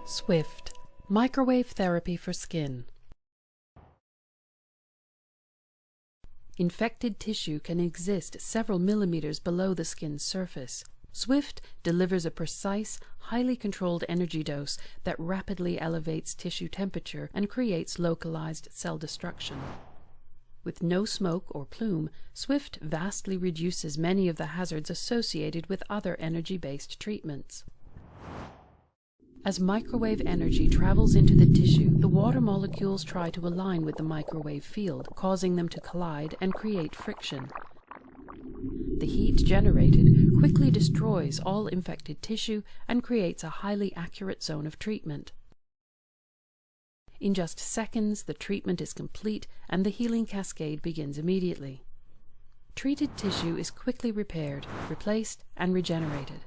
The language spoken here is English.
Swift Microwave Therapy for Skin. Infected tissue can exist several millimeters below the skin's surface. Swift delivers a precise, highly controlled energy dose that rapidly elevates tissue temperature and creates localized cell destruction. With no smoke or plume, Swift vastly reduces many of the hazards associated with other energy-based treatments. As microwave energy travels into the tissue, the water molecules try to align with the microwave field, causing them to collide and create friction. The heat generated quickly destroys all infected tissue and creates a highly accurate zone of treatment. In just seconds, the treatment is complete and the healing cascade begins immediately. Treated tissue is quickly repaired, replaced, and regenerated.